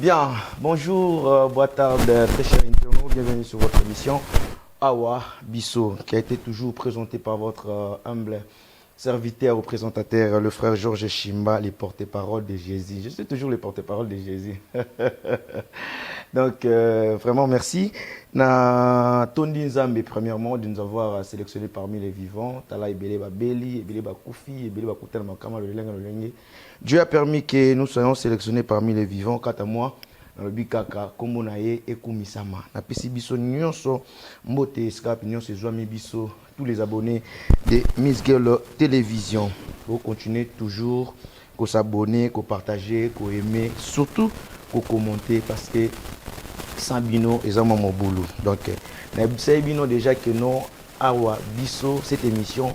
Bien, bonjour, boa tarde, très chers internautes, bienvenue sur votre émission Awa Bisso, qui a été toujours présentée par votre humble serviteur ou présentateur, le frère Georges Chimba, les porte-parole de Jésus. Je suis toujours les porte-parole de Jésus. Donc, vraiment merci. Na Tondi Nzambe, premièrement, de nous avoir sélectionnés parmi les vivants. Tala Ebele Babeli, Ebele Bakoufi, Ebele Bakoutel Makama, le Lengue. Dieu a permis que nous soyons sélectionnés parmi les vivants. Quant à moi, Bikaka, Komonaye et Kumisama. Na pesi biso nyonso, mbote escape nyonso ezwami biso, tous les abonnés de Miss Girl Télévision. Vous continuez toujours à s'abonner, à partager, à aimer, surtout à commenter parce que sans bino et mon boulot. Donc, nous bino déjà que nous Awa Bisso cette émission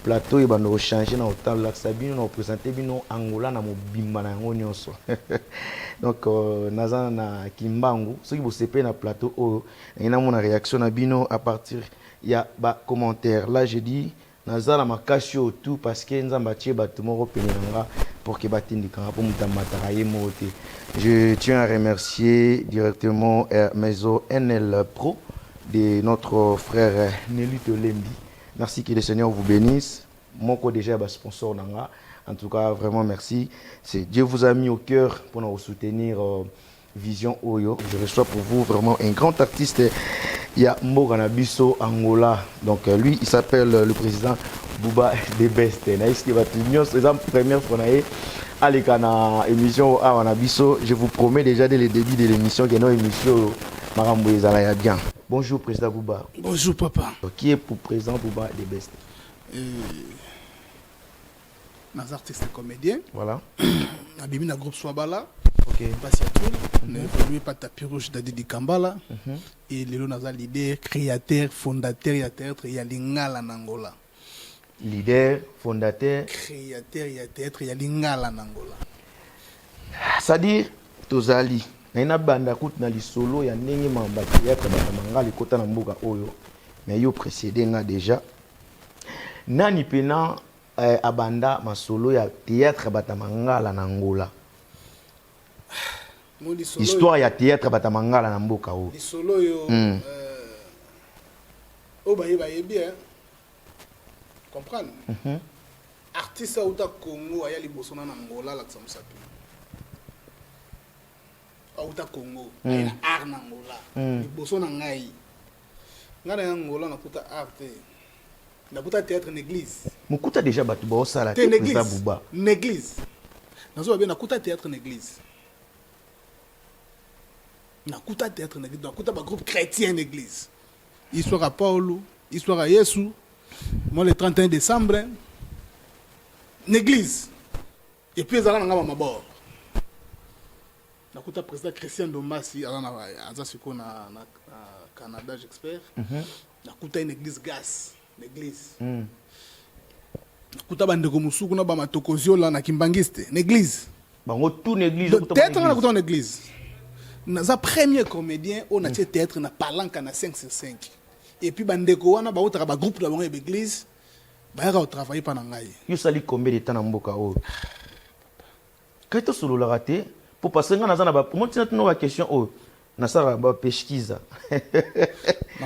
plateau et nous changer dans autant là Sabino nous présenter bino Angola na mobimba na nyonso. Donc naza na Kimbangu ceux qui vous sepé na plateau oh et na mon réaction na bino à partir il y a ba commentaire là je dis naza na makasho tout parce que nzamba tie batumoro penanga pour que batindika pour mutamata yemote. Je tiens à remercier directement Maison NL Pro de notre frère Nelly Tolembi. Merci que le Seigneur vous bénisse. Mon co déjà est sponsor nanga. En tout cas, vraiment merci. Dieu vous a mis au cœur pour nous soutenir Vision Oyo. Je reçois pour vous vraiment un grand artiste. Il y a Morana Bisso Angola. Donc lui, il s'appelle le président Bouba des Best. C'est la première fois à l'écran émission Awana Bisso. Je vous promets déjà dès le début de l'émission que nos émissions Marambo Ezalaya bien. Bonjour président Bouba. Bonjour papa. Qui est pour président Bouba des Best? Nos artistes comédiens. Voilà. Abimi na groupe Swabala. Ok. Pasiatul. Nous évolué par Tapis Rouge d'Adidi Kambala. Et Lelo Naza leader, créateur, fondateur et théâtre et Lingala Nangola. Leader, fondateur. Créateur et théâtre et Lingala Nangola. C'est-à-dire, Tozali. Na banda kout na li solo ya ndenge mamba théâtre batamanga li kota na mboka oyo. Mais yo précédé nga déjà. Nani pena abanda masolo ya théâtre batamanga la Angola. Histoire ya théâtre batamanga la mboka oyo. Li solo yo o ba bien. Comprendre? Artiste au Congo aya li bosona na Angola la tsamsapi. Auta Congo, art na Angola. Liboso na ngai. Ngana ya Angola nakuta art. Nakuta théâtre n'église. Mukuta déjà batu ba osala te président Bouba. N'église. Nazo bien nakuta théâtre n'église. Nakuta théâtre n'église, nakuta ba groupe chrétien n'église. Histoire à Paulo, histoire à Yesu. Moi le 31 décembre n'église. Et puis ezala nga mabord. Nakuta président Christian Domasi aza siko na Canada j'espère. Nakuta une église gas, l'église. Nakuta bandeko musuku na ba matokozio la na Kimbangiste, l'église. Bango tout l'église. Théâtre na kuta une église. Naza premier comédien on a théâtre na palanka na 5/5. Et puis bandeko wana ba otaka ba groupe na bango église. Ba ra travailler pendant ngai. Yo sali combien de temps na mboka o? Kaito solo la raté. Pour passer dans la question, oh, Nassara va pesquisa.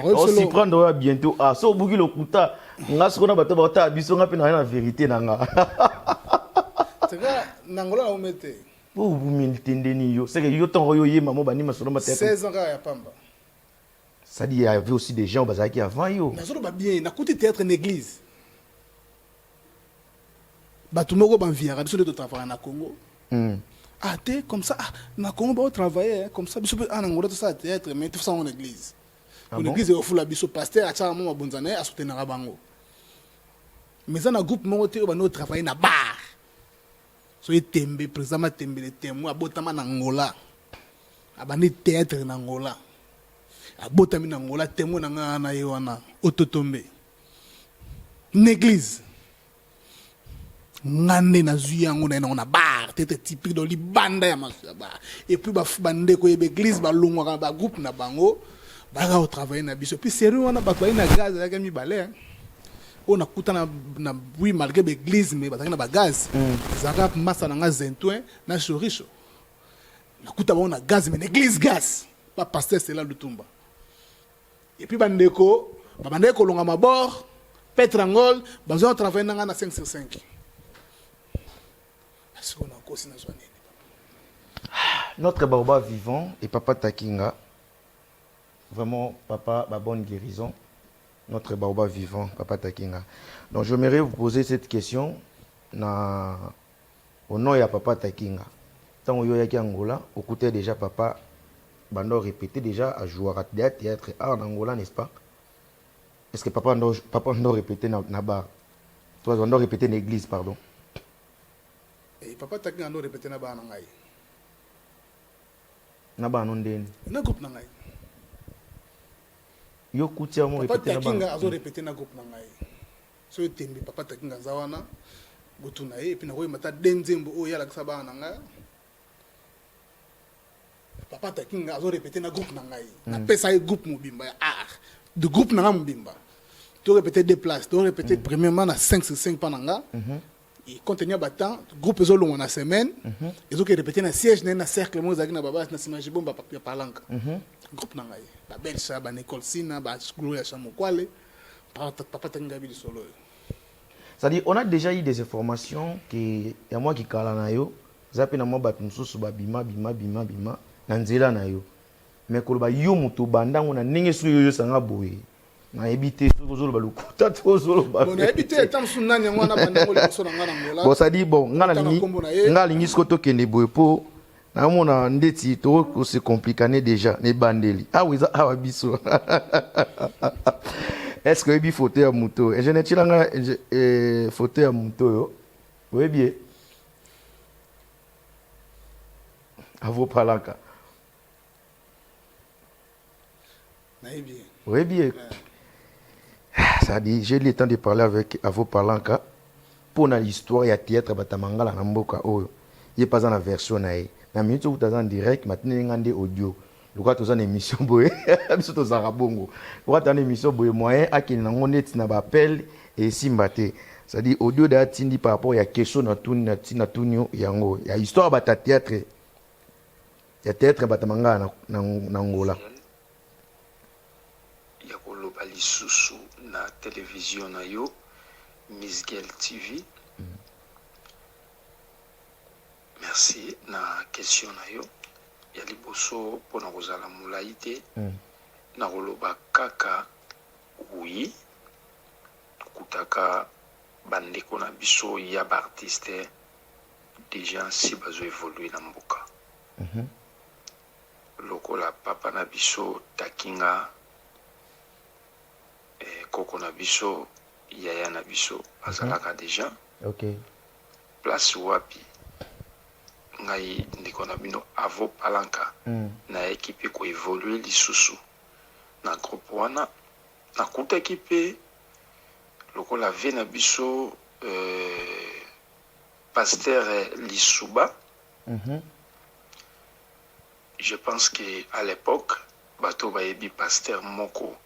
On s'y prendra bientôt. Ah, so bougi le kuta. Nga sona bato bata biso nga pena na vérité nanga. C'est vrai, Nangola on mettait. Pour vous m'entendez yo, c'est que yo ton yo yema mo bani masolo matete. 16 ans ya pamba. Ça dit il y avait aussi des gens bazaki avant yo. Na solo ba bien, na kuti théâtre en église. Bato moko ban viara biso de travailler na Congo. Ah, t'es comme ça, na Congo, on travaille comme ça, biso en Angola, tout ça, théâtre, mais tout ça en église. En église, il faut la biso pasteur, à chaque moment, bonne année, à soutenir la bango. Mais dans un groupe, on travaille na bar. So, il tembe, présentement, tembe, le témoin, à Botama en Angola. À bani théâtre en Angola. À Botama en Angola, témoin en Angola, autotombe. L'église. Ngande na zuyango na on a bar tete typique dans libanda ya masaba et puis ba bande ko église ba longwa ba groupe na bango ba ga travailler na biso puis sérieux on a ba na gaz ya mi balé on a kuta na oui malgré l'église mais ba na ba gaz zaka massa na nga zentouin na choricho nakuta bango na gaz mais na église gaz pas pasteur Stella Lutumba et puis bandeko babandeki kolonga mabord Petrangol bazo travailler nanga na 5 sur 5 est-ce qu'on a kosi na zone Notre Baoba vivant et Papa Takinga, vraiment, Papa, ma bonne guérison. Notre Baoba vivant, Papa Takinga. Donc, j'aimerais vous poser cette question au nom de Papa Takinga. Tant que vous êtes en Angola, vous écoutez déjà Papa, Bando répété déjà à jouer à théâtre en Angola, n'est-ce pas? Est-ce que Papa Bando répété dans la barre? Toi, Bando répété dans l'église, pardon. Et Papa Takinga Bando répété dans la barre. Naba non na groupe na ngai yo kutia mo Papa répéter Takinga azo répéter na groupe na ngai so tembi Papa Takinga zawana butu na ye puis na ko mata denzembo o yala ksaba na ngai Papa Takinga azo répéter na groupe na ngai na pesa ye groupe mobimba de groupe na mobimba to répéter des places to répéter premièrement na 5 sur 5 pananga et contenir battant groupe ezo longo na semaine ezo ke répéter na siège na cercle mo zaki na baba na simaji bomba papier palanka groupe na ngai ba belsa ba Nicole Sina ba school ya chamokwale Papa Takinga bi solo. C'est-à-dire on a déjà eu des informations que ya moi qui kala na yo zapi na mo batu mususu ba bima na nzela na yo mais ko ba yo mutu bandango na ninge su yo sanga boye na ebité sozolo ba lukuta tozolo ba bon na ebité tam sunani ngwana bandango le so na ngana ngola bon ça dit bon ngana lingi skoto kende boye po na mona ndeti to ko se compliquer déjà ne bandeli oui ça biso est-ce que bi photo ya muto et je ne tilanga photo ya muto yo oui bien à vos palanka oui bien ça dit j'ai eu le temps de parler avec Avo Palanka pour l'histoire ya théâtre batamangala na mboka oyo il pas dans la version nae na minute où en direct maintenant ngande audio lokwa toza na émission boye biso toza bongo lokwa toza na émission boye moyen akini na ngondeti na ba appel et simbate ça dit audio da tindi par rapport ya question na tuni yango ya histoire bata théâtre ya théâtre batamangala na Angola ya koloba lisusu na télévision na yo Miss Girl TV. Merci na question na yo ya liboso pona kozala mulai te na koloba kaka oui kutaka bandeko na biso ya ba artiste déjà si bazo évoluer na mboka lokola papa na biso Takinga koko na biso yaya na biso azalaka déjà OK place wapi ngai ndiko na bino Avo Palanka na équipe ko évoluer lisusu na groupe wana na kuta équipe lokola ve na biso pasteur Lisuba je pense que à l'époque bato bayebi pasteur moko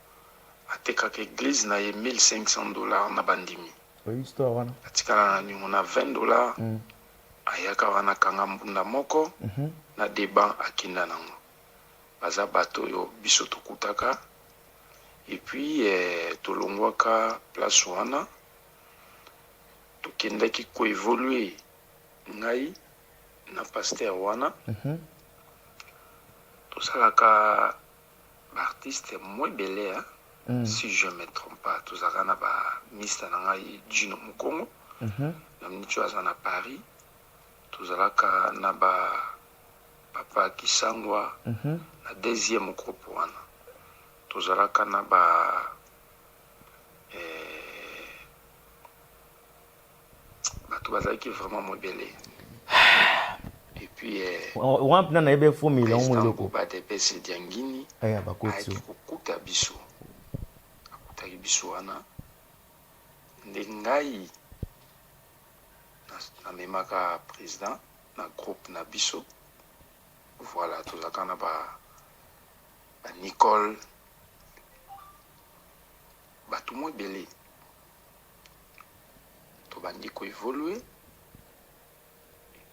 atekaka église na ye $1,500 na bandimi oui histoire wana atikala na nyongo na $20 ayaka wana kanga mbunda moko na débat akinda nango baza bato yo biso tokutaka et puis tolongwaka place wana tokendaki ko évoluer ngai na pasteur wana tosalaka baartiste mo ebele si je me trompe pas tozalaka na bamista na ngai Gino Mukongo na minitu aza na Paris tozalaka na papa Kisangwa na deuxième groupe wana tozalaka na bato bazalaki vraiment mo ebele et puis on plan na ebe fo million mo loko ba de pese diangini aya bakoti kukuta biso akutaki biso wana ndengai na memaka président na groupe na biso voilà tozalaka na ba Nicole bato mo ebele tobandi ko évoluer et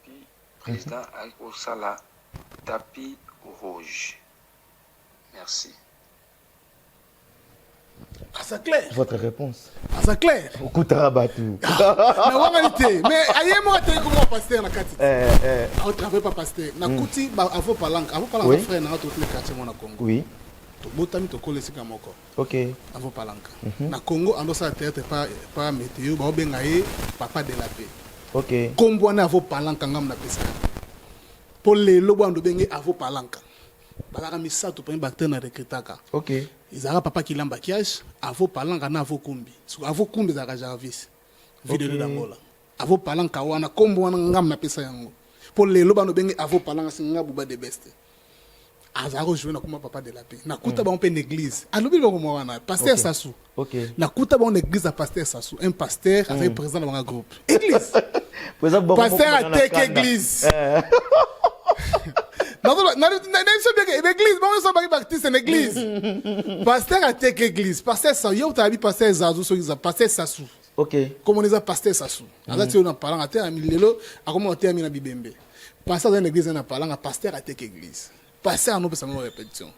puis président akosala tapis rouge. Merci. Ah, c'est clair. Votre réponse. Ah, c'est clair. Koutara Batou. Na wangalité. Mais aïe moi t'es comment pasteur na kati. On travaille pas pasteur. Na kuti ba avo palanka frère na tout le quartier mon na Congo. Oui. To botami to kole sika moko. OK. Avo palanka. Na Congo ando sa tête pas météo ba obenga ye papa de la paix. OK. Kombo na avo palanka ngam na pesa. Pour les lobo ando bengi avo palanka. Balaka misato pa bakter na recrutaka. OK. Izara papa qui lamba kiage avo palanka na avo kumbi. So avo kumbi za Jarvis. Video de dangola. Avo palanka wana kombo wana ngam na pesa yango. Pour les loba no bengi avo palanka singa buba de best. Azaro jouer na kuma papa de la paix. Na kuta ba on pe l'église. Alobi ba mo wana pasteur Sassou. OK. Na kuta ba on église à pasteur Sassou. Un pasteur avec président dans un groupe. Église. Pasteur à tek église. Non, l'église, bon, ça va baptiste en église. Pasteur a tek église. Pasteur ça, yo t'as vu pasteur Zazou, so pasteur Sassou. OK. Comment on les a pasteur Sassou. Asa tu on parlant à terre lelo, a comment on termine na bibembe. Pasteur dans l'église on parlant à pasteur a tek église. Pasteur no pesa mo répétition.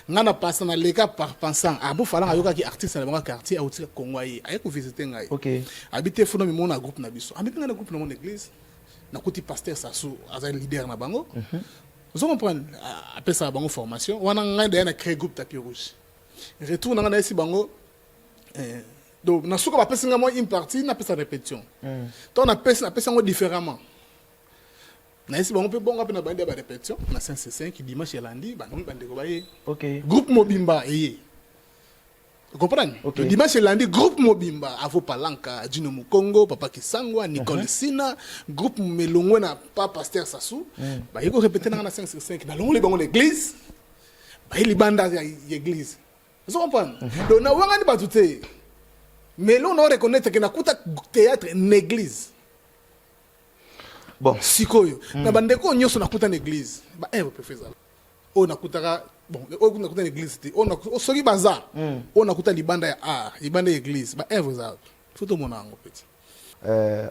Ngana pasteur na leka par pensant, a bo fala ayoka ki artiste na bango quartier a outi Congo yi. Aye ko visiter ngai. OK. Habiter fona mi mona groupe na biso. Habiter na groupe na mon église. Na kuti pasteur Sassou, asa leader na bango. Vous comprenez? Après ça, bango formation. On a créé groupe tapis rouge. Retour, on a ici bango. Donc, na souka après ça, une partie, on a fait sa répétition. Donc, on a fait ça différemment. Na ici bango peut bon après na bande de répétition. Na 5 dimanche et lundi, bango bande ko baye. OK. Groupe Mobimba vous comprenez? Okay. Dimanche et lundi, groupe Mobimba, Avo Palanka, Dino Mukongo, Papa Kisangwa, Nicole Sina, groupe Melongwe na pas pasteur Sassou. Bah, il faut répéter dans la 5 dans l'église. Bah, il y a banda l'église. Vous comprenez? Donc, na wangani batute. Mais là, on reconnaître que na kuta théâtre en église. Bon. Sikoyo. Na bandeko nyoso na kuta en église. Bah, vous pouvez faire ça. On a kutaka bon on a kuta l'église on a soki baza on a kuta libanda ya libanda église ba œuvre za photo mon ango petit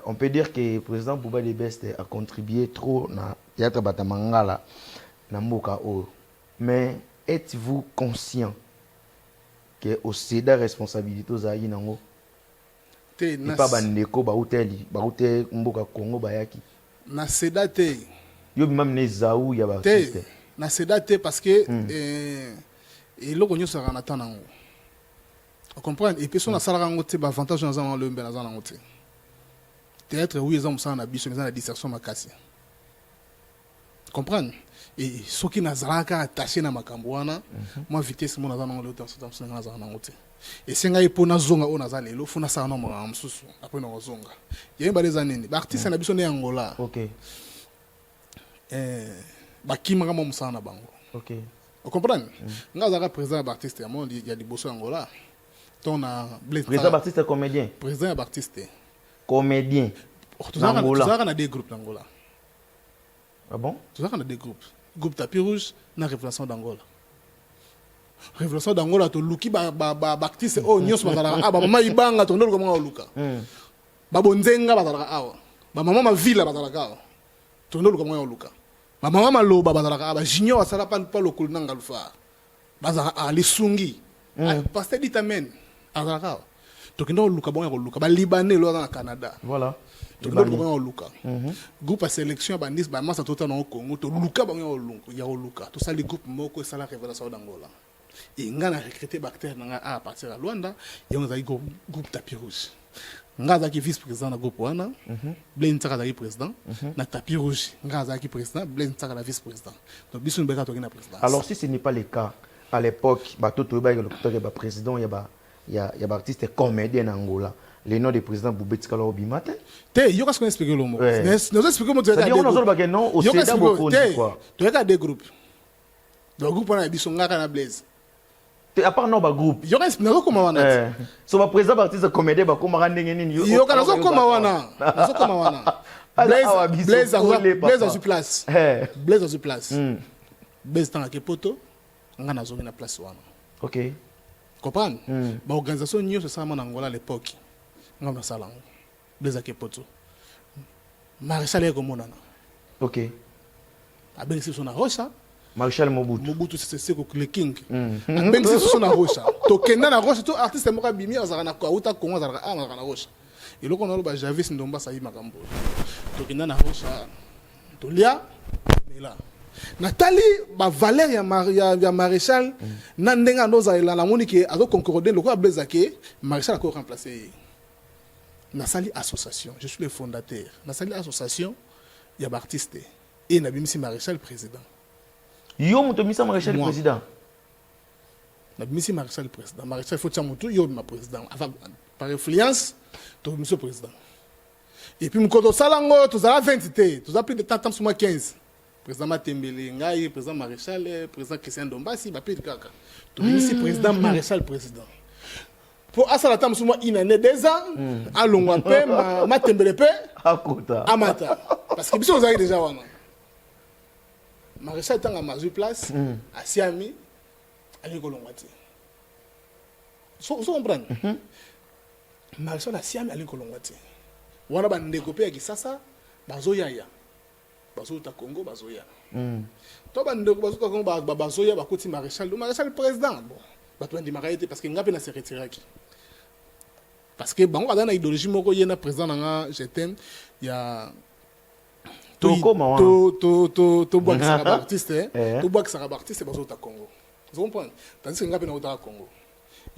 on peut dire que le président Bouba de Best a contribué trop na théâtre batamangala na mboka o, mais êtes-vous conscient que au céda responsabilité aux ayi nango te na pas bandeko ba hôteli mboka Congo bayaki na céda te yo même ne zaou ya ba artiste na cédate parce que et loko nyo sera na tanango on comprend et personne na sala rango te ba avantage na zama le mbe na zana ngote théâtre oui ezam ça na biso na dissertation makasi comprendre et soki na zalaka attaché na makambo wana moi vitesse mo na zana ngo le temps ça na zana ngote et senga ipo na zonga o na za lelo funa sa na mo msusu après na zonga yemba les années ba artiste na biso ne Angola. OK. Bakimanga mo musana bango. OK. Vous comprenez? Ngazaka président d'artiste ya monde ya liboso Angola. Ton na président d'artiste comédien. Président d'artiste. Comédien. Tu as na des groupes d'Angola. Ah bon? Tu as na des groupes. Groupe Tapis Rouge na Révélation d'Angola. Révélation d'Angola to luki ba artiste o nyos bazala ba mama ibanga to ndolo ko luka. Ba bonzenga bazala awa. Ba mama ma villa bazala awa. To ndolo ko luka. Ma maman maloba bazalaka ba junior asala pas le kulna ngalufa bazaka ali sungi pasteur dit amen azalaka to kendo luka bon ya luka ba libanais lo na Canada voilà to kendo bon ya luka groupe à sélection ba nis ba masa tota na Congo to luka bon ya luka to sali groupe moko sala révélation d'Angola et ngana recruter bactère na à partir de Luanda yonga za groupe Tapis Rouge ngaza ki vice président na groupe wana Blaine Tsaka za président na Tapis Rouge ngaza ki président Blaine Tsaka la vice président donc biso mbeka to na président. Alors si ce n'est pas le cas à l'époque ba toto ba le président ya ba artiste comédien en Angola le nom du président Boubeti Kala Obimate te yo qu'est-ce qu'on explique le mot nous expliquer mo c'est-à-dire on a pas non au CEDA beaucoup quoi tu as des groupes donc groupe wana biso ngaka na Blaise à part non ba groupe yo reste na ko mawana so ba président artiste comédien ba ko marande ngeni yo kana so ko mawana Blaise a sur place Blaise a sur place Blaise tant que poto ngana zo na place wana. OK. Comprendre ba organisation nyo ça na Angola à l'époque ngana sala Blaise a poto maréchal ko monana. OK. Abengi so na rocha Marshal Mobutu. Mobutu c'est le king. Ben c'est son rocha. Tokenda na rocha, tout artiste moka bimi azana ko uta Congo azana na rocha. Et là on a ba Javis Ndomba sayi makambo. Tokenda na rocha. Tolia mais là. Nathalie ba Valère ya Maréchal na ndenga ndoza ela la monique azo concorder le ko abezake Maréchal a ko remplacer. Nasali association, je suis le fondateur. Nasali association ya ba artiste et na bimisi Maréchal président. Yo moto misa Maréchal président. Na bimisi Maréchal président. Maréchal faut tchamutu yo ma président. Enfin par influence to monsieur président. Et puis mkoto salango to za 20 té, to za plus de temps sur moi 15. Président Matembele ngai, président Maréchal, président Christian Dombasi, ba pile kaka. To bimisi président Maréchal président. Pour asala tam sur moi une année 2 ans, à longwa pe Matembele pe akota. Amata. Parce que biso vous avez déjà wana. Maréchal tanga mazu place à Siami à Nikolongwati. So comprendre. Maréchal à Siami à Nikolongwati. Wana ba ndekopé ya Kisasa bazoyaya. Bazota Congo bazoya. To ba ndeko bazota Congo bazoya bakoti Maréchal. Le Maréchal président. Bon, ba to ndi maraité parce que ngape na se retiraki. Parce que bango adana idéologie moko yena président nga j'étais ya to bois sera artiste to bois sera artiste bazota Congo. Vous comprenez? Tandis que ngape na uta Congo.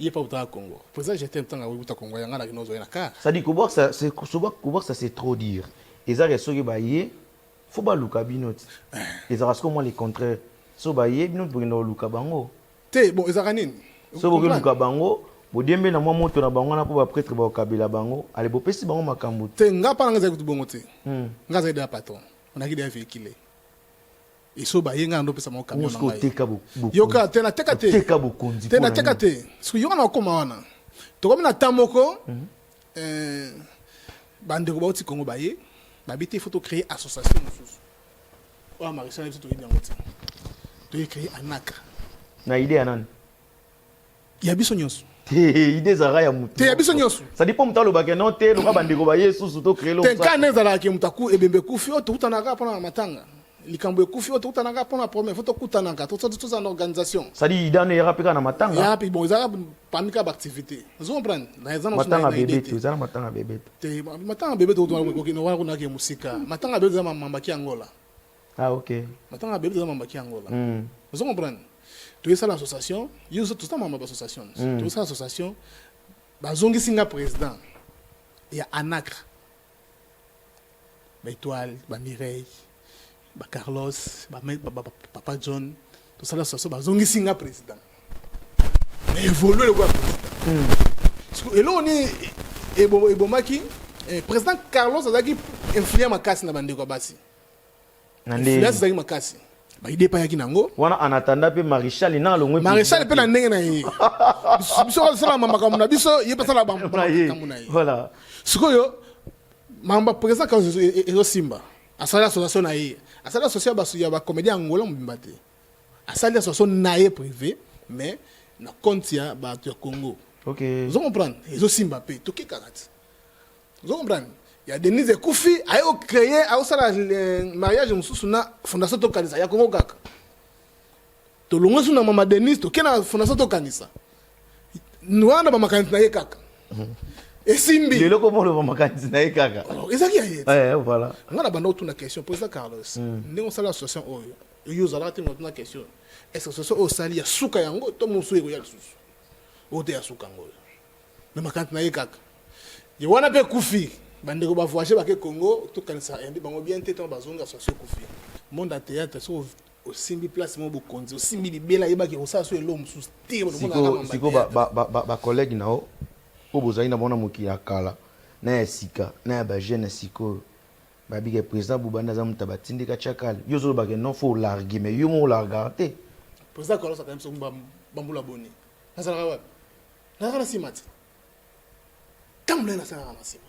Il est pas uta Congo. Président j'étais temps uta Congo yanga na kinozo na car. Ça dit que ça c'est ça c'est trop dire. Et ça reste que bailler faut pas luka binoti. Et ça reste comme les contraires. So bailler binot pour no luka bango. Te bon ezaranin. So pour luka bango, bo dembe na moi moto na bango na ko ba prêtre ba kabila bango, ale bo pesi bango makambo. Te ngapa nga za kutu bongo te. Nga za de patron. On a gidé véhicule. Et so bailler nga ndo pesa mo camion na ngai. Teka bu. Yoka te na teka te. Teka bu konzi. Te na teka te. Parce que yoka na koma wana. To comme na tamoko bande ko ba uti Congo bailler. Babité faut créer association mususu. Oh Maréchal c'est tout bien ngoti. To créer anaka. Na idée anan. Ya biso nyonso. Idée za ya mutu. Te ya biso nyonso. Ça dépend mutalo ba non te lo ka bande ko ba yesu to créer lo. Te kana zala ke mutaku ebembe kufi o to utanaka pona matanga. Likambo kufi o to utanaka pona premier faut to kutanaka to ça en organisation. Ça dit idane ya rapika na matanga. Ya puis bon za pamika activité. Vous comprenez? Na ezana matanga bébé tu za matanga bébé. Te matanga bébé to ko kino wana kuna ke musika. Matanga bébé za mambaki Angola. Ah OK. Matanga bébé za mambaki Angola. Vous comprenez? Tu es ça l'association, il y a tout ça membre d'association. Tu es ça l'association, bazongi singa président. Il y a Anacre. Ba Étoile, ba Mireille, ba Carlos, ba Papa John, tout ça l'association bazongi singa président. Mais évoluer le quoi président. Et là on est ebomaki président Carlos azaki influer makasi na bande ko basi. Influence azaki makasi. Ba idée pa yaki nango. Wana en attendant pe Maréchal na longwe. Maréchal pe na ndenge na ye. Biso sala mamakambo na biso ye pa sala bambo na ye. Voilà. Sikoyo mamba président ka ezo simba. Asala association na ye. Asala association basu ya ba comédien angola mbimba te. Asala association na ye privé mais na compte ya ba to Congo. OK. Vous comprenez? Ezo simba pe to ki kakati. Vous comprenez? Il y a Denise Koufi a créé le mariage mususu na fondation to kanisa ya Congo kaka. To longo suna mama Denise to kena fondation to kanisa. Nwana ba makanisa na ye kaka. Esimbi. Le loko mo le makanisa na ye kaka. Ezaki ya ye. Voilà. Ngana bando tuna question président Carlos. Ndenge sala association oyo. Yo zala te tuna question. Est-ce que association o sali ya suka yango to musu ego ya lususu. O te ya suka ngo. Na makanisa na ye kaka. Ye wana pe Koufi. Bandeko ba voyager ba ke Congo to kanisa yandi bango bien tétan bazonga association Koufi. Monde à théâtre so au simbi place mo bokonzi, au simbi libela yeba ke osa so elo musu te siko ba collègue nao o bozali na bona moki ya kala na esika na ba jeune siko ba bige président Boubanda za mutaba tindika chakali yo zo ba ke non faut larguer mais yo mo largate président Carlos a quand même son bambula boni nasala wa na simati kamle na sana na sima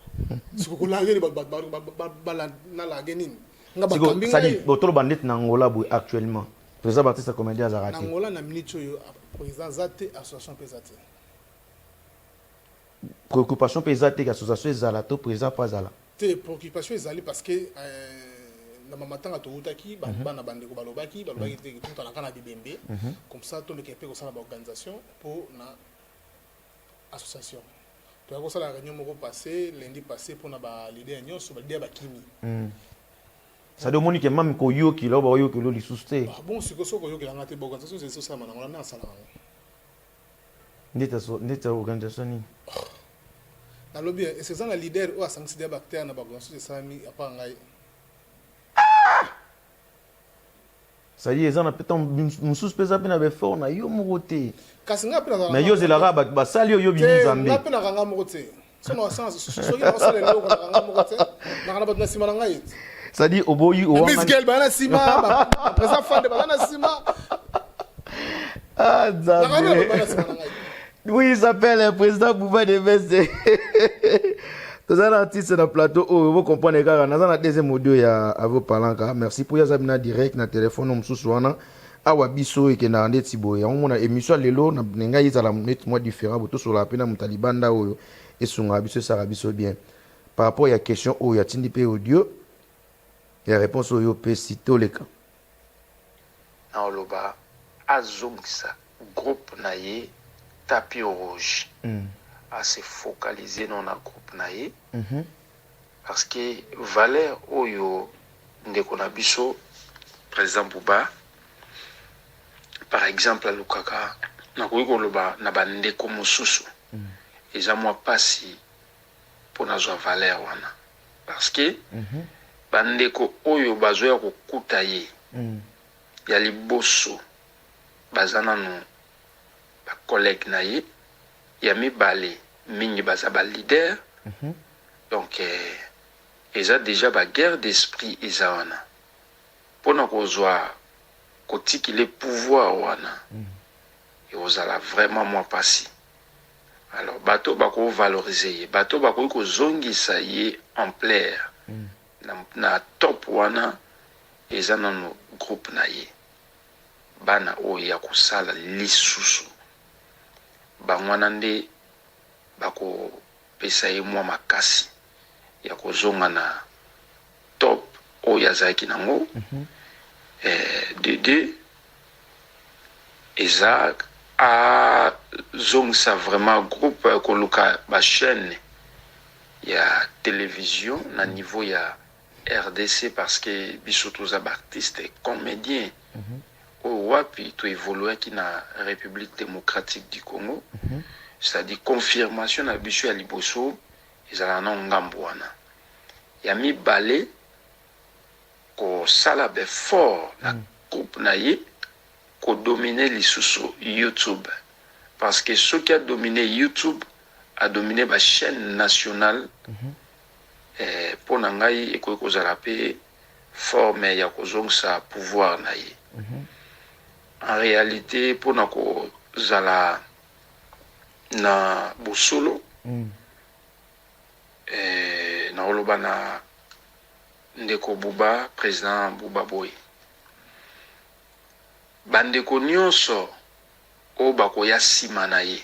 siko la ngeni ba na la genini ngaba kambinga ça dit botolo bandit na Angola bu actuellement président Baptiste comédien za raté na Angola na minute yo président zate association pesate préoccupation pesate association ezala to président pas zala te préoccupation ezali parce que na mamatanga toutaki bana bandeko balobaki te tout en kana bibembe comme ça to meke pe ko sala ba organisation pour na association to ko sala réunion moko passé lundi passé pour na ba leader nyonso ba leader ba kimi ça demande que même ko yo ki lo ba yo ki lo li susté bon si ko so ko yo ki la ngate ba organisation c'est ça mana ngona na sala ndeta organisation ni na lobby et c'est ça la leader ou asangisi des bactéries na ba organisation c'est ça mi apa ngai ça dit ezana peut-être mususu pesa pena be fort na yo mokote kasi nga pena mais yo zela ba ba sali yo binzambe nga pena nga mokote sono sens soki na sala lelo ko nga mokote na kana ba na sima ngai ça dit oboyi o Miss Girl bana sima ba présent fan de bana sima ah Zambé oui il s'appelle le président Bouba de Veste tous les artistes dans le plateau vous comprenez car dans la deuxième audio ya à vos parlants merci pour yazabina direct na téléphone on mususu wana awa biso et na ndeti boya on mona émission lelo na nga izala net moi différent boto sur la pena mutalibanda oyo esunga biso sara biso bien par rapport ya question oyo ya tindi pe audio ya réponse oyo pe cito le cas na oloba azongisa groupe na ye tapis rouge à se focaliser dans la groupe naïe parce que valeur oyo ndeko na biso président Bouba par exemple alukaka na ko loba na bandeko mosusu eza moi pasi pour na zo valeur wana parce que bandeko oyo bazoya kokuta ye ya liboso bazana no ba collègue naïe ya mibale mingi baza ba leader donc ils ont déjà ba guerre d'esprit eza wana pona kozwa kotiki le pouvoir wana et ozala vraiment moi passé alors bato bako valoriser ye bato bako ko zongisa ye en plaire na top wana eza na no groupe na ye bana o ya kusala lisusu bangwana nde bako pesa ye mwa makasi ya kozonga na top o ya zaki nango de Isaac a zongisa vraiment groupe koluka ba chaîne ya télévision na niveau ya RDC parce que biso toza ba artiste comédien au wapi to évoluer qui na République démocratique du Congo c'est-à-dire confirmation na biso ya liboso ezala na ngambo wana ya mibale ko sala be fort na groupe na ye ko dominer lisusu YouTube parce que ce qui a dominé YouTube a dominé ba chaîne nationale pour nangai eko kozala pe forme ya kozongsa pouvoir na ye en réalité pour na kozala na bosolo na oloba na ndeko Bouba président Bouba Boy bandeko nyonso o bakoya sima na ye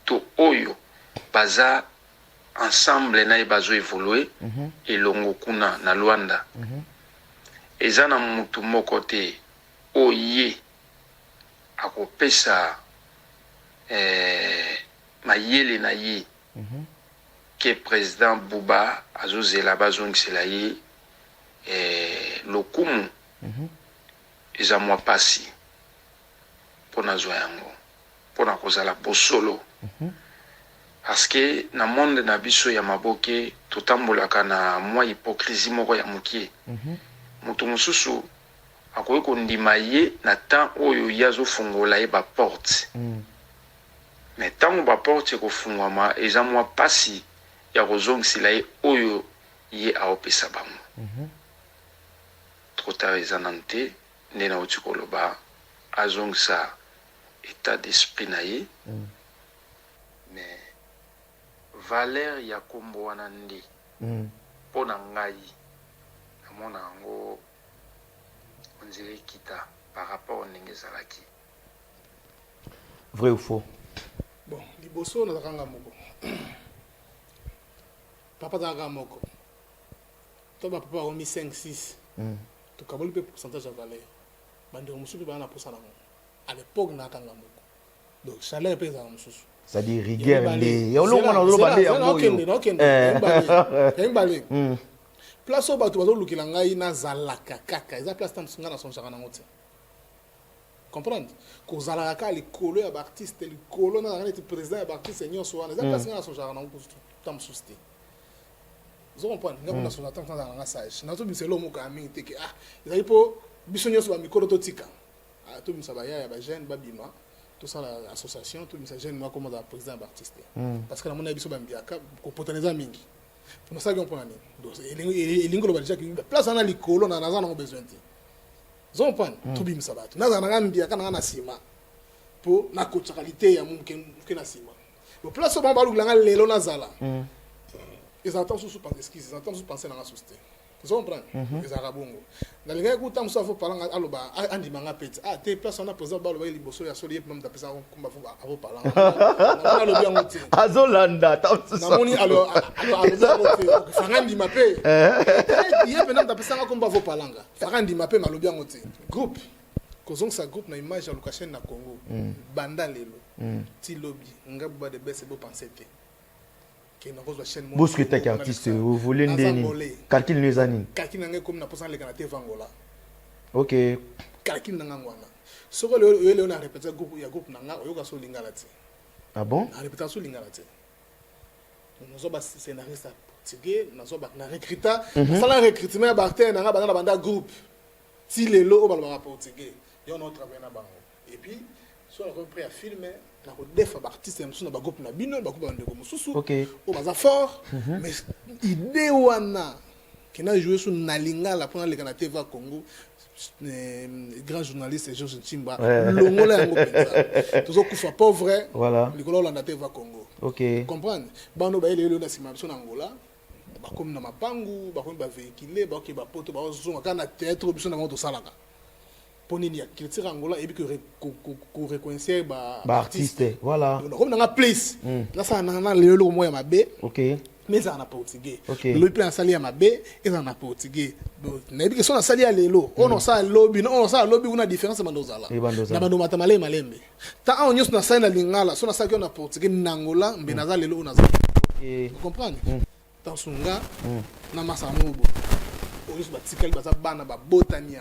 to oyo baza ensemble na ye bazo évoluer elongo kuna na Luanda eza na mutu moko te oye akopesa mayele na ye que président Bouba azozela bazongisela ye lokumu eza mwa pasi pona zwa yango pona kozala bosolo parce que na monde na biso ya maboke totambolaka na mwa hypocrisie moko ya mokie mutu mosusu akoki kondima ye na temps oyo ye azofungola ye baporte mais ntango baporte ekofungwama eza mwa pasi ya kozongisela ye oyo ye aopesa bango trop tard eza nanu te nde nauti koloba azongisa état d'esprit na ye mais valeur ya kombo wana nde mpo na ngai namona yango onzire kita par rapport ndenge ezalaki vrai ou faux bon liboso nazalaka nga moko papa azalaka moko to bapapa bakomi 5-6 to kaboli pe pourcentage à valeur bande mususu ba na posa na à l'époque na kanga moko donc salaire pe za mususu ça dit rigueur ndé ya lo mona lo bande ya moyo kembale place au bato bazo lukila ngai na zalaka kaka eza place tam singa na son chaka na ngoti comprendre ko zalaka ka likolo ya artiste likolo na ngani président ya artiste nyonso wana eza place singa na son chaka na ngoti tam susté zo comprendre nga na son attente na nga sage na to biselo mo ka mingi teke eza ipo biso nyonso ba mikolo to tika to bisa ba ya ba jeune ba bima tout ça l'association tout bisa jeune moi comme président ya artiste parce que na mona biso ba mbiaka ko potaneza mingi pour ça qu'on prend donc elingolo ba déjà que place na likolo na naza na besoin ti zo comprendre to bimisa bato naza na ngambia kana na sima po na qualité ya mumke na sima le place ba ba lulanga lelo na zala ils attendent sous penser excuse ils attendent sous penser na société zo comprendre ils arabongo na linga ku tam so fo paranga aloba andi manga peti te place na président ba loba liboso ya soli même da pesa komba fo avo paranga na lobi ngoti azolanda tam so na moni alors fangandi mape ye pena da pesa komba fo paranga fangandi mape malobi ngoti groupe kozong sa groupe na image ya Lukashen na Congo banda lelo ti lobby ngabu ba de bese bo penser te Bosque tek artiste, vous voulez ndeni calcul les années. Calcul nanga comme na posa le kanate vangola. OK. Calcul nanga ngwana. Soko le na répéter groupe ya groupe nanga oyoka so lingala ti. Ah bon? Na répéter so lingala ti. Nous ba scénariste portugais, nous ba na recruta, ça la recrutement ba acteur nanga ba na banda groupe. Si le lo ba ba portugais, yo no travailler na bango. Et puis soit on prêt à filmer na ko defa ba artiste msusu na ba groupe na bino ba ko ba ndeko msusu o baza fort mais idée wana kina jouer sur na lingala pour na le TV Congo grand journaliste Georges Nchimba longola yango penza tozo kufa pauvre voilà likolo la TV Congo OK comprendre bano ba ele na sima biso na Angola ba comme na mapangu ba comme ba véhiculer ba ke ba poto ba zonga kana théâtre biso na moto salaka ponini ya critique Angola et puis que reconnaître ba artiste voilà donc comme na place là ça na lelo mo ya mabe OK mais ça na portugais okay. Le plan sali ya mabe et ça na portugais na bi que son sali ya lelo on ça lobby on ça lobby una différence mandozala na bando matamale malembe ta on nyos na sali na lingala so na sali na portugais na Angola mbe na za lelo una za OK vous comprenez dans sunga na masamubo on nyos batikali baza bana ba botania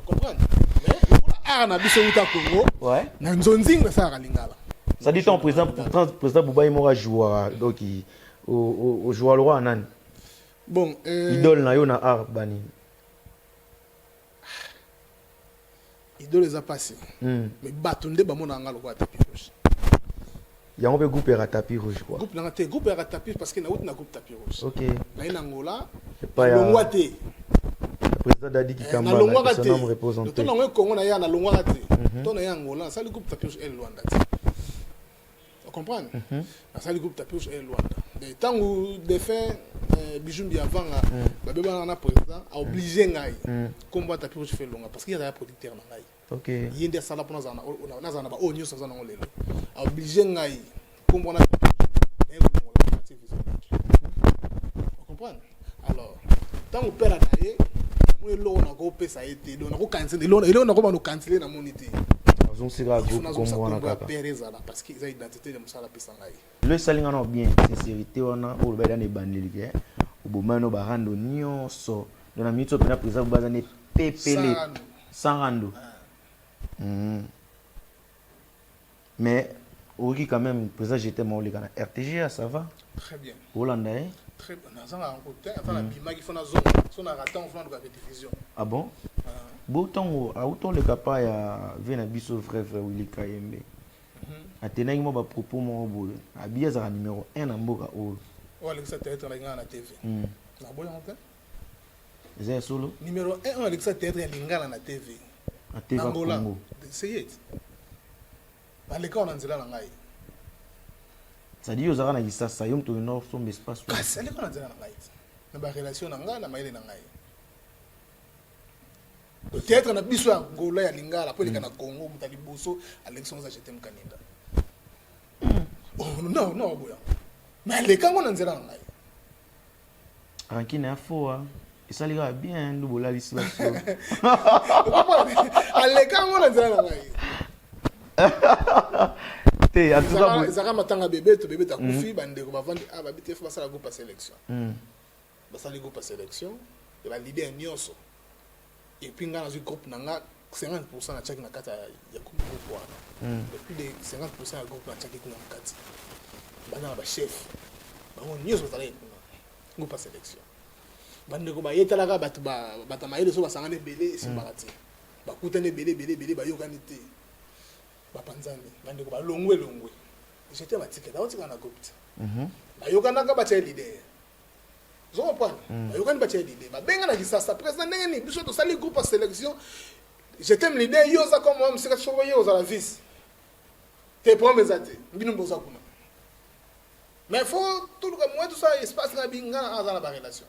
comprendre mais pour na biso uta Congo ouais na nzonzing na sa lingala ça dit ton président Bouba Imora joueur donc au joueur le roi nani bon idole na yo na art bani idole les a passé mais batunde ba mona ngalo kwa tapis rouge yango be groupe ya tapis rouge quoi groupe na te groupe ya tapis parce que na out na groupe tapis rouge OK na ina Angola pas ya longwa te président Dadi Kikamba na longwa te son représentant to na Congo na ya na longwa te to na ya Angola ça le groupe tapis rouge et Luanda tu comprends ça le groupe tapis rouge et Luanda de temps où de fait bijumbi avant ba beba na président a obligé ngai combat tapis rouge fait longa parce qu'il y a un producteur na ngai OK yende sala pona za na ba onyo sa za na ngolelo a obligé ngai combat na comprendre alors tant on perd la taille moi lo na ko pesa été do na ko canceler lo na ko ba no canceler na monité azon sira groupe Congo na kaka pereza là parce que ils a identité de musala pesa ngai le salinga no bien sincérité wana o ba dane bandeli ke o bomano ba rando nyonso na mito pena président bazane pepele sans rando mais oui quand même président j'étais mon les gars RTG ça va très bien hollandais très bien ça va en côté attends la bima qui font na zone son arrêtant on fait de diffusion ah bon Bouton autant le capa ya vient na biso frère Willy Kayembe atenaki mo ba propos mo boye abia za numéro 1 na mboka o Alexa Théâtre na TV na boya en fait c'est solo numéro 1 Alexa Théâtre ya lingala na TV à TV Congo c'est dans les cas on nzela na ngai ça dit ozara na kisasa yo mto no sombe espace ah c'est les cas nzela na ngai na ba relation na ngai na maile na ngai peut-être na biso ya Angola ya lingala po leka na Congo mutali boso Alexandre za jetem kaninda oh non boya mais les cas on nzela na ngai ankine afo Et ça ira bien, nous voilà ici. Allez, quand on a dit là, T'es à tout ça. Zara matanga bébé, to bébé ta koufi, bande ko ba vendre ah ba bité fa sala groupe sélection. Ba sala groupe sélection, et ba leader nyonso. Et puis nga na zo groupe nanga 50% na check na kata ya groupe kwa. Et puis de 50% ya groupe na check na kati. Ba na ba chef. Ba on nyonso tala groupe sélection. Bande ko ba yetala ka batu ba batamaile so ba sangane belé si barati. Ba kutane belé ba yokani te. Bapanzani bande ko balongwe j'étais matike da otika na groupe bayokana ka bacha leader zo comprendre bayokana bacha leader babenga na kisasa président ndenge ni biso to sali groupe sélection j'étais leader yoza comme moi monsieur Kachogo yoza la vice te promesate bino boza kuna mais faut tout le monde tout ça espace na binga dans la relation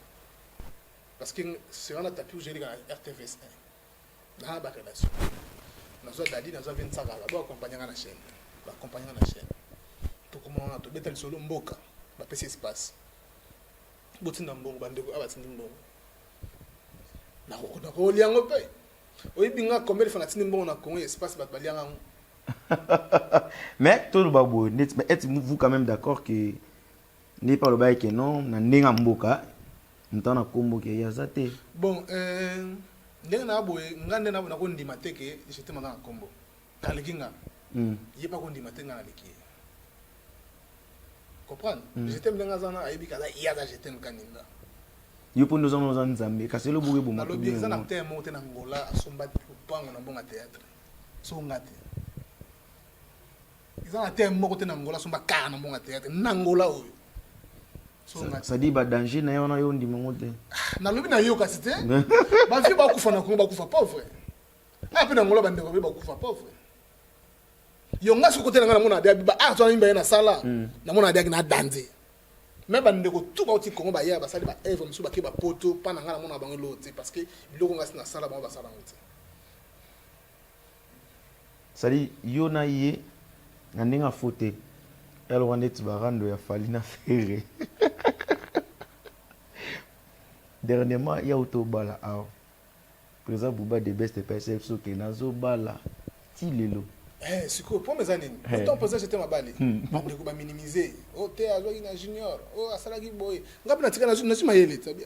parce que c'est on a tapé gérer la RTVS 1 dans la relation. Nous avons dit, nous avons 25 ans, nous accompagnons la chaîne. Nous accompagnons la chaîne. Tout comme on a tout bétal solo mboka, bah PC espace. Botin d'ambon, bande ko abatin d'ambon. Na ko liango pe. Oyi binga combien de fanatis d'ambon na Congo espace bat balianga. Mais tout le babo, mais êtes-vous quand même d'accord que n'est pas le bail que non, na nenga mboka, n'tana kombo ke yazate. Bon, ndenge na boye ngande na ko ndima teke j'étais dans un combo kalekinga yé pas ko ndima tenga na leki comprendre j'étais ndenge zana ayibi kala yaza j'étais nkaninga yo pour nous en nzambe kasi le boue boma to bien ça na terme monter na ngola asomba pango na bonga théâtre so ngate ils ont un terme monter na ngola asomba ka na bonga théâtre na ngola oyo ça dit ba danger na yona yo ndima ngote na lobi na yo kasi te ba fi ba kufa na Congo ba kufa pauvre après na ngola bande ko ba kufa pauvre yo nga su kote na ngana mona dia ba to imba na sala na mona dia na danze mais bande ko tout ba oti Congo ba ya ba sali ba eve msu ba ke ba poto pa na ngana mona ba ngelo te parce que biloko nga na sala ba sala ngote ça dit yo na yé na ninga fote elle wande tibarando ya falina ferré. Dernièrement, il y a autobala. Président Bouba de best perception que nazo bala tilelo. C'est quoi pour mes années? Autant penser j'étais ma balé. Bande ko ba minimiser. Oh te azo ina junior. Oh asalaki boy. Ngapi na tika na sima yele tabi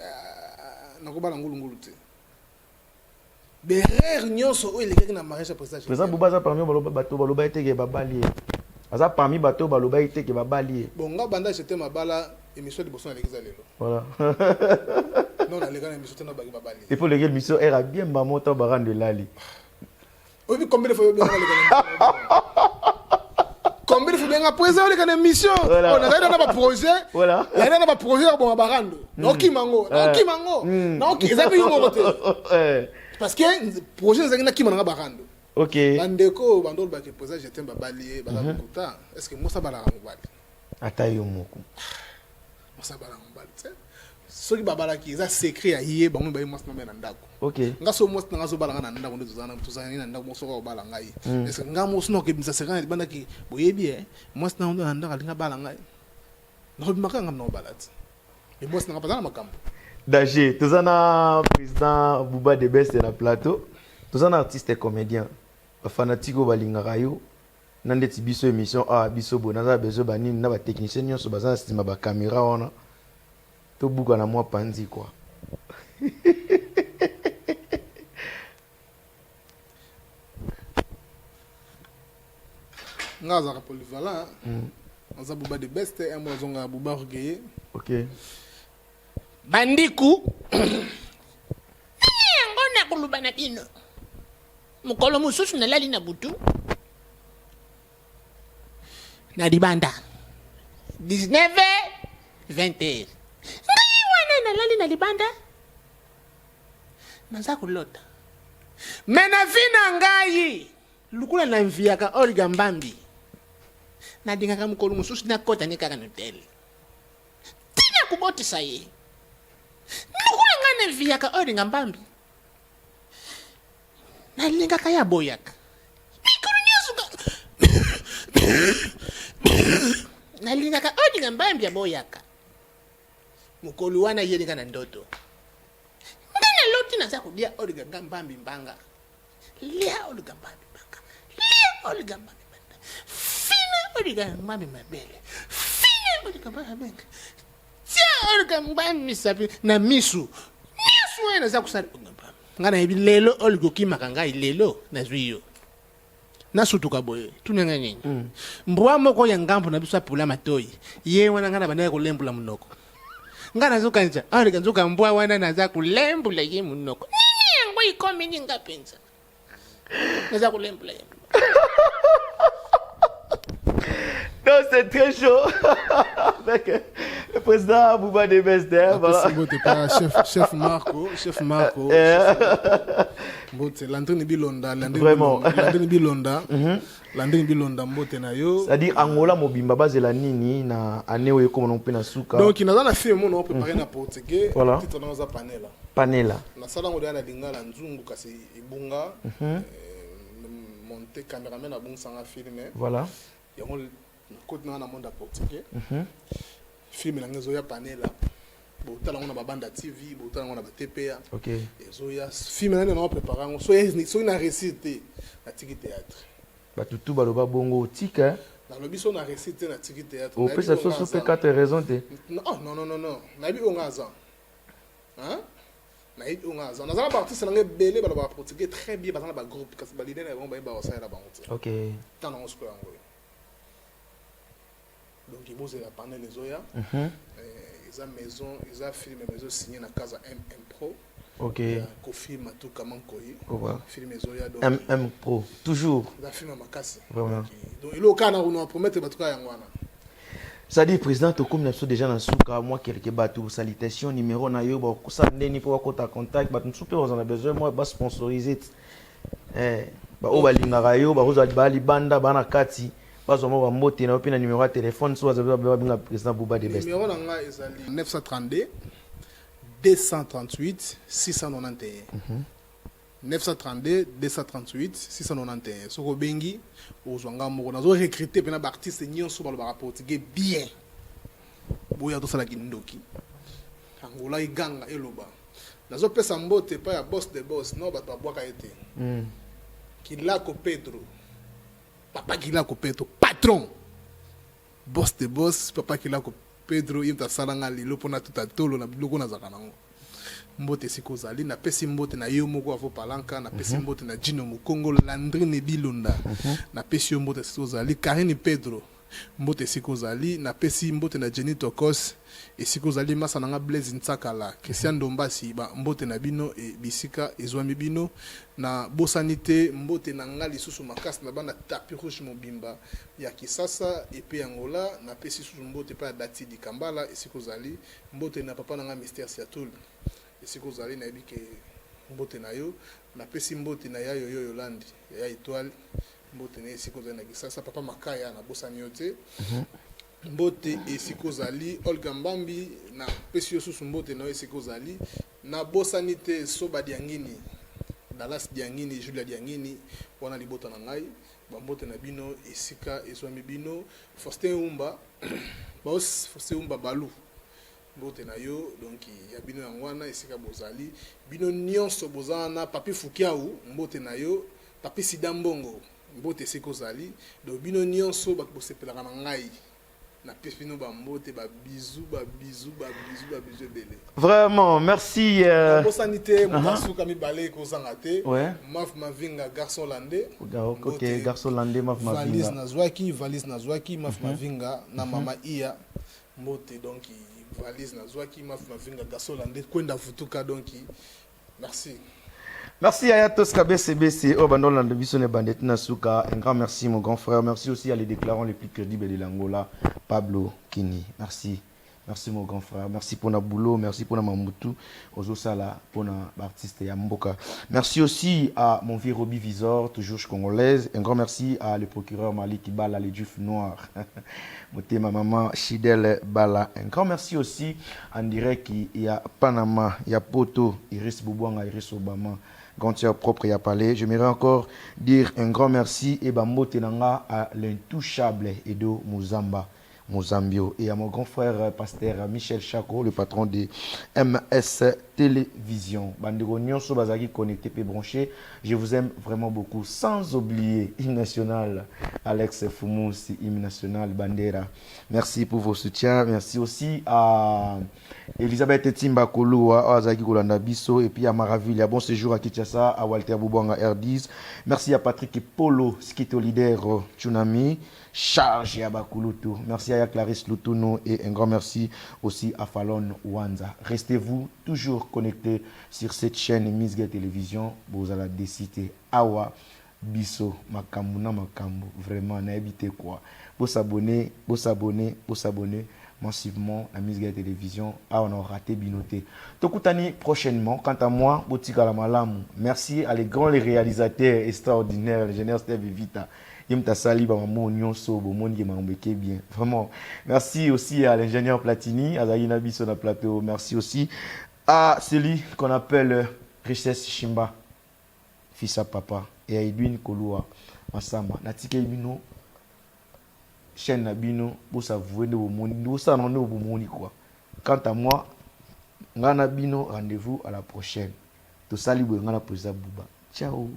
na ko bala ngulu te. Derrière nyonso o ile keki na mariage président. Président Bouba za parmi bato baloba eteke babali. Aza parmi bato baloba eteke babali. Bon nga banda j'étais ma bala émission de Boston avec Zalelo. Voilà. Non, la légale émission na bagi babali. Il faut les émission era bien mamoto baran de lali. Oui, combien de fois bien combien de fois bien après ça les émission. On a dans projet. Voilà. Il y a dans projet bon barando. Non qui mango. Non qui ça yo moto. Parce que projet zangina ki mananga barando. OK. Bandeko bandol ba ke projet j'étais babali bala kuta. Est-ce que moi ça bala ngobali? Atayo moko. Moi ça bala ngobali. Soki babala ki za secret ya yé bango ba mos na mena ndako. OK. Nga so mos na zo bala nga na ndako ndo tuzana na ndako mos ko bala ngai. Est-ce que nga mos no ke bisa secret banda ki boyebi mos na ndo na ndako linga bala ngai. No bimaka ngam no balat. Et mos na ngapana makambo. Danger, tuzana président Bouba de Best na plateau. Tuzana artiste et comédien. Fanatiko balinga rayo. Nandeti biso émission biso bonaza bezo bani na ba technicien nyonso bazana stima ba caméra ona. To buka na moi panzi quoi. Ngaza ka polyvalent. Ngaza Bouba de Best et moi zonga Bouba Orgueil. OK. Bandiku. Ngona kulubana bino. Mukolo mususu nalali na butu. Na dibanda. 19 20. Ngai wana nalali na libanda. Naza kulota. Mena vina ngai. Lukula na mviaka Olga Mbambi. Na dingaka mukolo mususu na kota ne kaka hotel. Tina kubotisa ye. Lukula ngane mviaka Olga Mbambi. Na linga kaya boyaka. Nalinga Olga Mbambi boyaka. Mukolo wana yelinga na ndoto. Soti na za kulia oliga ngambambi mbanga. Lia oliga mbambi mbanga. Lia oliga mbambi mbanga. Fina oliga mbambi mabele. Fina oliga mbambi mbanga. Tia oliga mbambi misapi na misu. Misu wena za kusari ngambambi. Ngana hivi lelo oligo kimaka ngai lelo na zuiyo. Na sutuka boye tunenga nyinyi mbwa moko ya ngambo na biso apula matoi ye wana ngana bana kulembula munoko ngana zuka nja ali kanzuka mbwa wana naza kulembula ye munoko nini yango ikomi nyinga penza naza kulembula ye Non, c'est très chaud. Avec le président Bouba Debesder. Voilà. Chef Marco. Mbote, Landrini Bilonda. Vraiment. Landrini Bilonda, mbote na yo. C'est-à-dire, Angola, Mobimba, Bazela Nini, na Aneo, comme on peut na Souka. Donc, il y a un film, on a préparé na portugais. Voilà. Titre dans Panela. Panela. Na sala ngode na lingala nzungu kasi ibunga. Monter caméraman à bon sang à filmer. Voilà. Il y a un côté dans le monde portugais. Film na ngezo ya Panela. Bo tala ngona ba banda TV, bo tala ngona ba TPA. OK. Ezo ya film na na préparer ngo so na récité na tiki théâtre. Ba tutu ba loba bongo tika. Na lobi so na récité na tiki théâtre. Au peut ça sur 4 raisons té. Non. Na bi onga za. Hein? Na yi onga za. Na za ba artiste na ngebele ba ba portugais très bien ba na ba groupe kasi ba leader na ba ba osaya la bango. OK. Tant on se ko yango. Donc il bosse la panel les oya. Ils ont maison, ils ont film maison signé na casa MM Pro. OK. Ko film tout comment koyi. Film les oya donc MM Pro toujours. La film makasi. Vraiment. Donc il au kana on promettre batuka yangwana. Ça dit président to comme n'abso déjà na souka moi quelque bateau salutation numéro na yo ba ko sa ndeni pour ko ta contact ba super on a besoin moi ba sponsoriser ba o ba lingara yo ba ko za ba libanda ba na kati. Pas au moins mbote na opina numéro de téléphone soit za ba président Bouba Debesder. Numéro na nga ezali 932 238 691. 932 238 691. Soko bengi ozwanga moko nazo recruter pena ba artiste nyonso ba ba portugais bien. Boya to sala kindoki. Angola iganga eloba. Nazo pesa mbote pa ya boss de boss no ba bwaka ete. Kilako Pedro. Papa Kilako Pedro, patron. Boss de boss, Papa Kilako Pedro, il t'a salanga lilo pona tuta tolo na biloko na zakanango. Mbote siko zali na pesi mbote na yo moko afo palanka na pesi mbote na Jino Mukongo Landrini Bilonda. Na pesi mbote siko zali Karine Pedro. Mbote siko zali na pesi mbote na Jenny Tokos et siko zali masa na Blaise Ntsakala Christian Dombasi ba mbote na bino e bisika ezwami bino na bosanité mbote na ngali susu makasi na bana tapis rouge mobimba ya Kisasa et pe Angola na pesi susu mbote pa dati di Kambala et siko zali mbote na papa na Mystère Siatul et siko zali na ebike mbote na yo na pesi mbote na ya yo Yolandi ya étoile mbote na esiko zali na Kisasa papa makaya na bosani yote mbote esiko zali Olga Mbambi na pesi yosusu mbote na esiko zali na bosani te Soba Diangini Dallas Diangini Julia Diangini wana libota na ngai bambote na bino esika ezwami bino Faustin Umba boss Faustin Umba Balu mbote na yo donc ya bino yangwana esika bozali bino nyonso bozana papi Fukiau mbote na yo papi Sidambongo mbote seko zali do bino nyonso bakosepelaka na ngai na pespino ba mbote ba bisous bele. Vraiment merci sanité mokasu kami balé ko zangate maf mavinga garçon landais. OK garçon landais maf mavinga. Valise na zwaki maf mavinga na mama iya mbote donc valise na zwaki maf mavinga garçon landais kwenda futuka donc merci. Merci à tous KBCBC au bandon de Bissone Bandet Nasuka. Un grand merci mon grand frère. Merci aussi à les déclarants les plus crédibles de l'Angola, Pablo Kini. Merci. Merci mon grand frère. Merci pour notre boulot. Merci pour notre Mamoutou. Ozosala pour notre artiste Yamboka. Merci aussi à mon vieux Roby Visor, toujours congolaise. Un grand merci à le procureur Malik Bala, les Juifs noirs. Ma maman Chidel Bala. Un grand merci aussi en direct. Il y a Panama, il y a Poto, Iris Boubouanga, Iris Obama. Gantier propre y a parlé. J'aimerais encore dire un grand merci et bambo tenanga à l'intouchable Edo Mozambio et à mon grand frère pasteur Michel Chako, le patron de MST télévision. Bandeko nyonso bazaki connecté et branché. Je vous aime vraiment beaucoup. Sans oublier hymne national, Alex Fumousi, hymne national, Bandera. Merci pour vos soutiens. Merci aussi à Elisabeth Timba Koloa, à Zaki Kolanda Bisso, et puis à Maraville. Bon séjour à Kinshasa, à Walter Boubanga R10. Merci à Patrick Polo, Skito Leader Tsunami, Charge et à Bakulutu. Merci à Clarisse Lutuno et un grand merci aussi à Fallon Wanza. Restez-vous toujours connectés sur cette chaîne Misga Télévision. Vous allez décider Awa Bisso Makambu na Makambu. Vraiment, n'habitez quoi. Vous s'abonner massivement à Misga Télévision. Ah, on a raté Binoté. Tokutani prochainement. Quant à moi, Botika la Malamu. Merci à les grands les réalisateurs extraordinaires, l'ingénieur Steve Vita. Vraiment. Merci aussi à l'ingénieur Platini, à Zahina Bisso na plateau. Merci aussi à celui qu'on appelle Richesse Shimba, fils à papa, et à Edwin Kolua Masama. Natike Ibino, chaîne Nabino, pour s'avouer de Bomoni, quoi. Quant à moi, Ngana Bino, rendez-vous à la prochaine. Tout salut, Ngana Posa Bouba. Ciao.